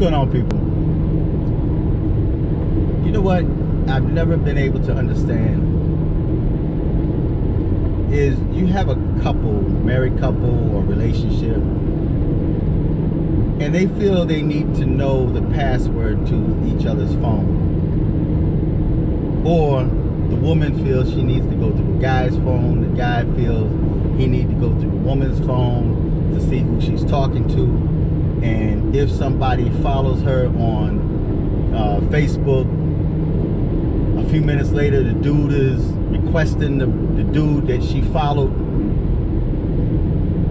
going on, people? You know what I've never been able to understand is you have a couple, married couple or relationship, and they feel they need to know the password to each other's phone. Or the woman feels she needs to go to the guy's phone, the guy feels he needs to go to the woman's phone to see who she's talking to. And if somebody follows her on Facebook, a few minutes later the dude is requesting the dude that she followed.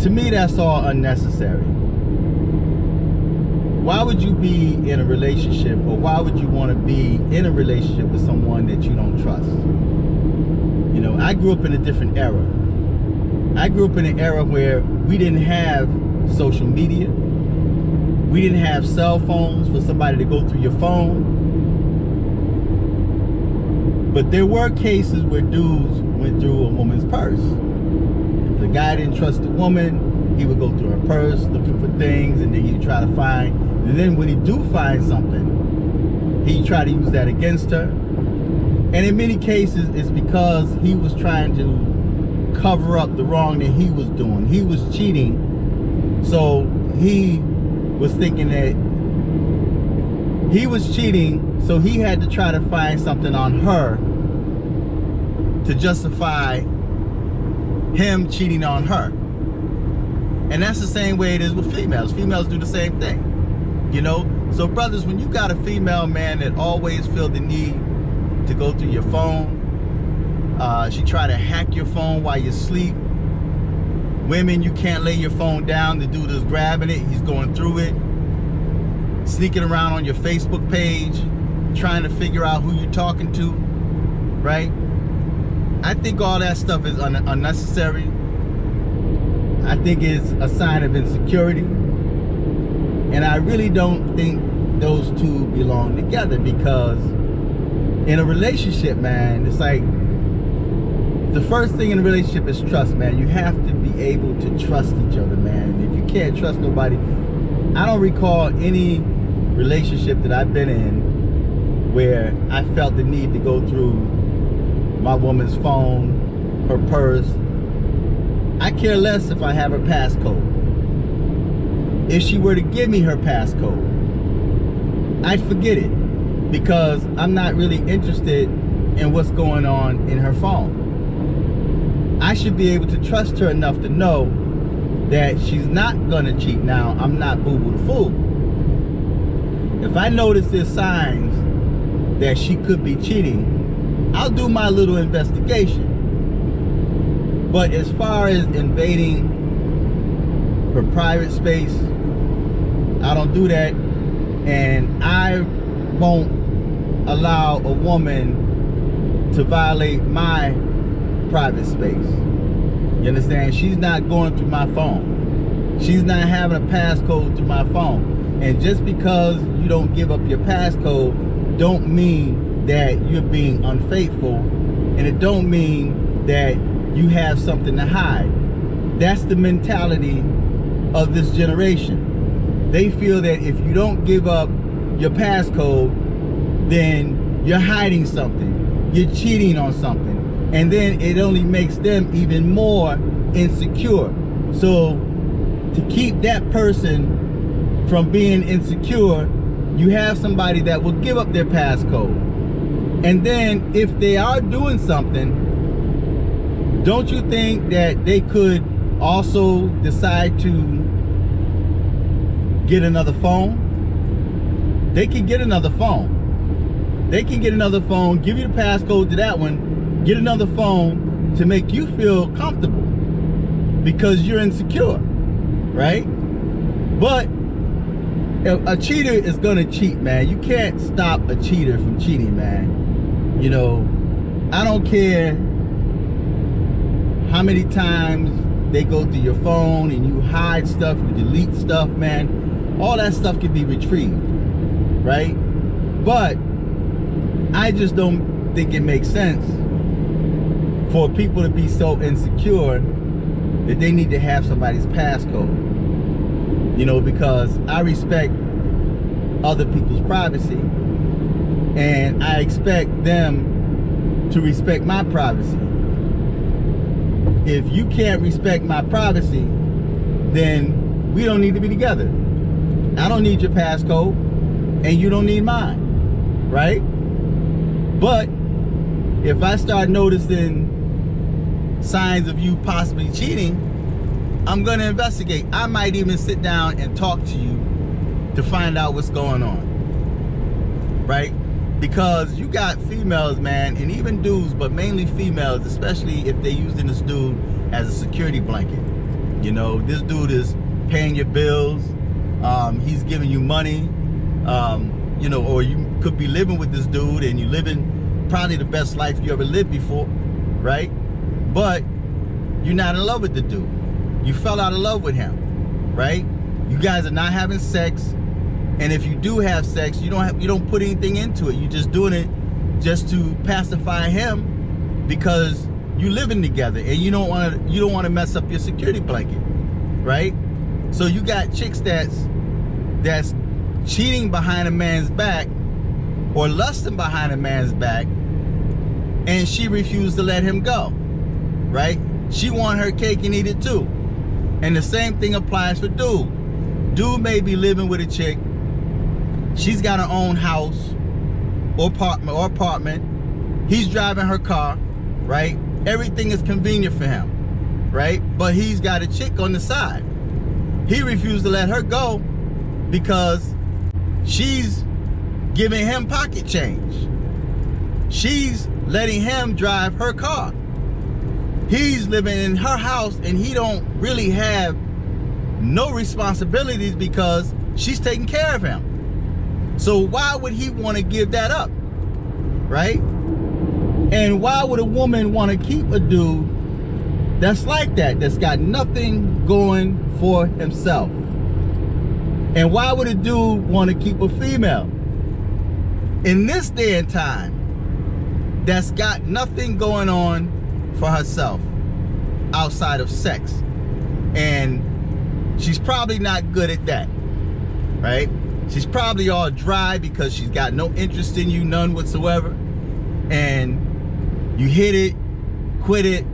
To me, that's all unnecessary. Why would you be in a relationship, or why would you want to be in a relationship with someone that you don't trust? You know, I grew up in a different era. I grew up in an era where we didn't have social media. We didn't have cell phones for somebody to go through your phone. But there were cases where dudes went through a woman's purse. If the guy didn't trust the woman, he would go through her purse looking for things, and then he'd try to find. And then when he do find something, he'd try to use that against her. And in many cases, it's because he was trying to cover up the wrong that he was doing. He was cheating, so he was thinking that he was cheating, so he had to try to find something on her to justify him cheating on her. And that's the same way it is with females. Females do the same thing, you know? So brothers, when you got a female, man, that always feel the need to go through your phone, she try to hack your phone while you sleep. Women, you can't lay your phone down. The dude is grabbing it, he's going through it, sneaking around on your Facebook page, trying to figure out who you're talking to, right? I think all that stuff is unnecessary. I think it's a sign of insecurity. And I really don't think those two belong together, because in a relationship, man, it's like the first thing in a relationship is trust, man. You have to be able to trust each other, man. If you can't trust nobody, I don't recall any relationship that I've been in where I felt the need to go through my woman's phone, her purse. I care less if I have her passcode. If she were to give me her passcode, I'd forget it, because I'm not really interested in what's going on in her phone. I should be able to trust her enough to know that she's not gonna cheat. Now, I'm not boo-boo the fool. If I notice there's signs that she could be cheating, I'll do my little investigation. But as far as invading her private space, I don't do that. And I won't allow a woman to violate my private space. You understand? She's not going through my phone. She's not having a passcode through my phone. And just because you don't give up your passcode don't mean that you're being unfaithful, and it don't mean that you have something to hide. That's the mentality of this generation. They feel that if you don't give up your passcode, then you're hiding something, you're cheating on something, and then it only makes them even more insecure. So to keep that person from being insecure, you have somebody that will give up their passcode. And then if they are doing something, don't you think that they could also decide to get another phone? They can get another phone. They can get another phone, give you the passcode to that one, get another phone to make you feel comfortable because you're insecure, right? But a cheater is gonna cheat, man. You can't stop a cheater from cheating, man. You know, I don't care how many times they go through your phone and you hide stuff, you delete stuff, man. All that stuff can be retrieved, right? But I just don't think it makes sense for people to be so insecure that they need to have somebody's passcode. You know, because I respect other people's privacy, and I expect them to respect my privacy. If you can't respect my privacy, then we don't need to be together. I don't need your passcode, and you don't need mine, right? But if I start noticing signs of you possibly cheating, I'm going to investigate. I might even sit down and talk to you to find out what's going on, right? Because you got females, man, and even dudes, but mainly females, especially if they're using this dude as a security blanket. You know, this dude is paying your bills, he's giving you money, you know, or you could be living with this dude and you're living probably the best life you ever lived before, right? But you're not in love with the dude. You fell out of love with him, right? You guys are not having sex, and if you do have sex, you don't put anything into it. You're just doing it just to pacify him because you living together and you don't want to mess up your security blanket, right? So you got chicks that's cheating behind a man's back or lusting behind a man's back, and she refused to let him go, right? She want her cake and eat it too. And the same thing applies for dude. Dude may be living with a chick. She's got her own house or apartment. He's driving her car, right? Everything is convenient for him, right? But he's got a chick on the side. He refused to let her go because she's giving him pocket change. She's letting him drive her car. He's living in her house and he don't really have no responsibilities because she's taking care of him. So why would he want to give that up, right? And why would a woman want to keep a dude that's like that, that's got nothing going for himself? And why would a dude want to keep a female in this day and time that's got nothing going on for herself outside of sex? And she's probably not good at that, right? She's probably all dry because she's got no interest in you, none whatsoever. And you hit it, quit it.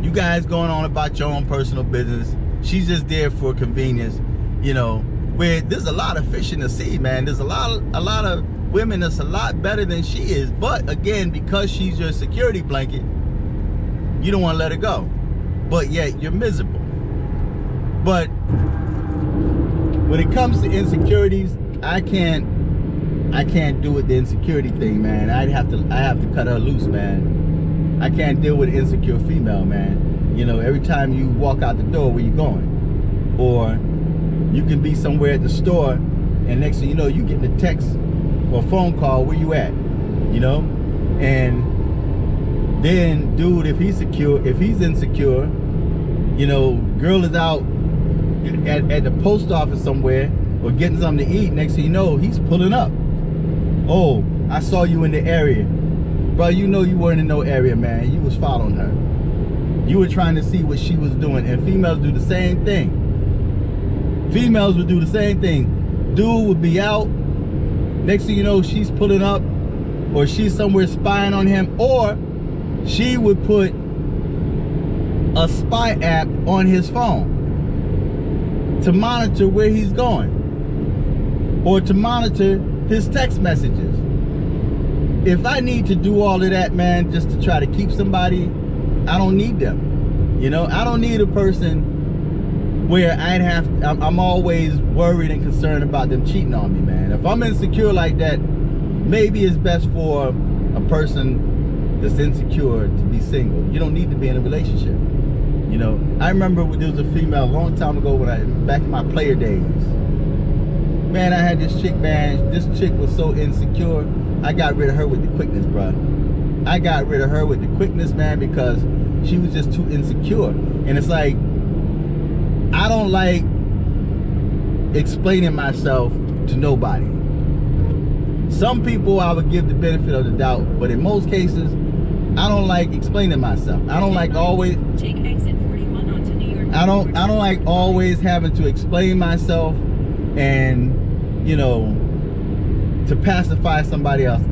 You guys going on about your own personal business. She's just there for convenience, you know, where there's a lot of fish in the sea, man. There's a lot of women that's a lot better than she is. But again, because she's your security blanket, you don't want to let her go. But yet you're miserable. But when it comes to insecurities, I can't do it, the insecurity thing, man. I have to cut her loose, man. I can't deal with an insecure female, man. You know, every time you walk out the door, where you going? Or you can be somewhere at the store and next thing you know, you get a text or phone call, where you at? You know? And then dude, if he's insecure, you know, girl is out at the post office somewhere or getting something to eat, next thing you know, he's pulling up. Oh, I saw you in the area. Bro, you know you weren't in no area, man. You was following her. You were trying to see what she was doing. And females do the same thing. Females would do the same thing. Dude would be out. Next thing you know, she's pulling up, or she's somewhere spying on him, or she would put a spy app on his phone to monitor where he's going, or to monitor his text messages. If I need to do all of that, man, just to try to keep somebody, I don't need them. You know, I don't need a person where I'm always worried and concerned about them cheating on me, man. If I'm insecure like that, maybe it's best for a person that's insecure to be single. You don't need to be in a relationship. You know, I remember there was a female a long time ago back in my player days. Man, I had this chick, man. This chick was so insecure. I got rid of her with the quickness, bro. I got rid of her with the quickness, man, because she was just too insecure. And it's like, I don't like explaining myself to nobody. Some people I would give the benefit of the doubt, but in most cases, I don't like explaining myself. I don't like always take exit 41 onto New York. I don't like always having to explain myself and, you know, to pacify somebody else,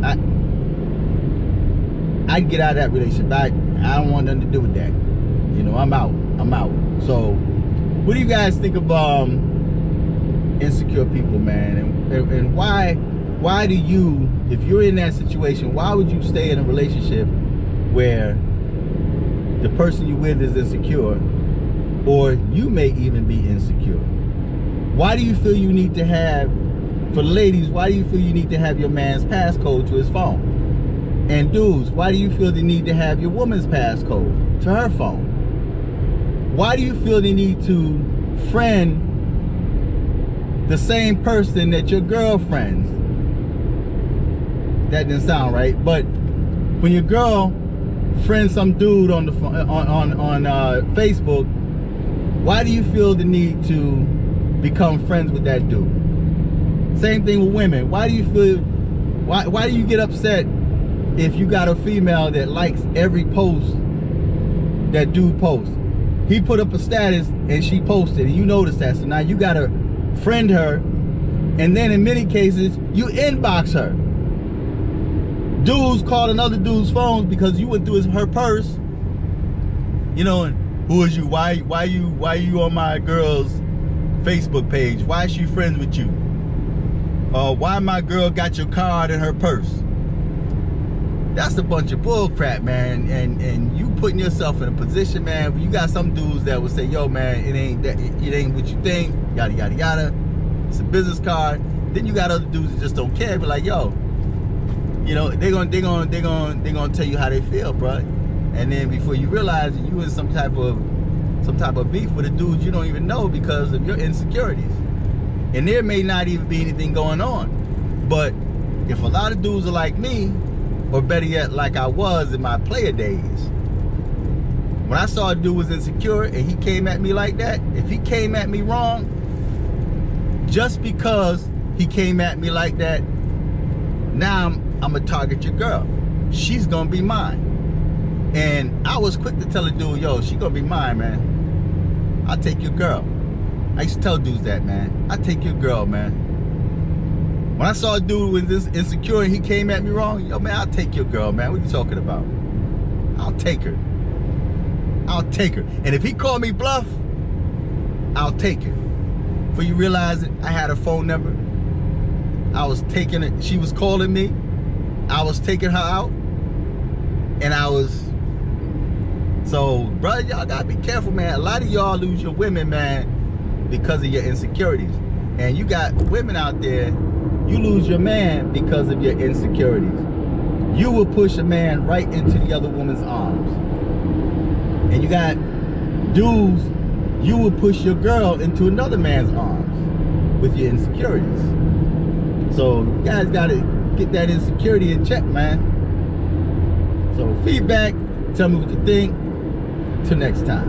I'd get out of that relationship. I don't want nothing to do with that. You know, I'm out. So what do you guys think of insecure people, man? And why do you, if you're in that situation, why would you stay in a relationship where the person you're with is insecure, or you may even be insecure? Why do you feel you need to have, for ladies, why do you feel you need to have your man's passcode to his phone? And dudes, why do you feel the need to have your woman's passcode to her phone? Why do you feel the need to friend the same person that your girlfriends? That didn't sound right, but when your girl friends some dude on the on Facebook, why do you feel the need to become friends with that dude? Same thing with women. Why do you feel? Why do you get upset if you got a female that likes every post that dude posts? He put up a status and she posted, and you notice that. So now you gotta friend her, and then in many cases you inbox her. Dudes calling other dudes' phones because you went through her purse. You know, and who is you? Why you on my girl's Facebook page? Why is she friends with you? Why my girl got your card in her purse? That's a bunch of bull crap, man. And you putting yourself in a position, man, where you got some dudes that will say, yo, man, it ain't what you think, yada yada yada. It's a business card. Then you got other dudes that just don't care, but like, yo, you know, they're gonna tell you how they feel, bro. And then before you realize it, you in some type of beef with a dude you don't even know because of your insecurities. And there may not even be anything going on. But if a lot of dudes are like me, or better yet, like I was in my player days, when I saw a dude was insecure and he came at me like that, if he came at me wrong, just because he came at me like that, now I'm gonna target your girl. She's gonna be mine. And I was quick to tell a dude, yo, she gonna be mine, man. I'll take your girl. I used to tell dudes that, man. I'll take your girl, man. When I saw a dude with this insecure and he came at me wrong, yo, man, I'll take your girl, man. What are you talking about? I'll take her. I'll take her. And if he called me bluff, I'll take her. Before you realize it, I had her phone number. I was taking it. She was calling me. I was taking her out. And I was... So, brother, y'all gotta be careful, man. A lot of y'all lose your women, man, because of your insecurities. And you got women out there, you lose your man because of your insecurities. You will push a man right into the other woman's arms. And you got dudes, you will push your girl into another man's arms with your insecurities. So you guys gotta get that insecurity in check, man. So feedback, tell me what you think. Till next time.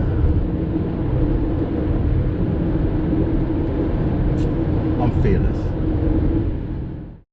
I'm fearless.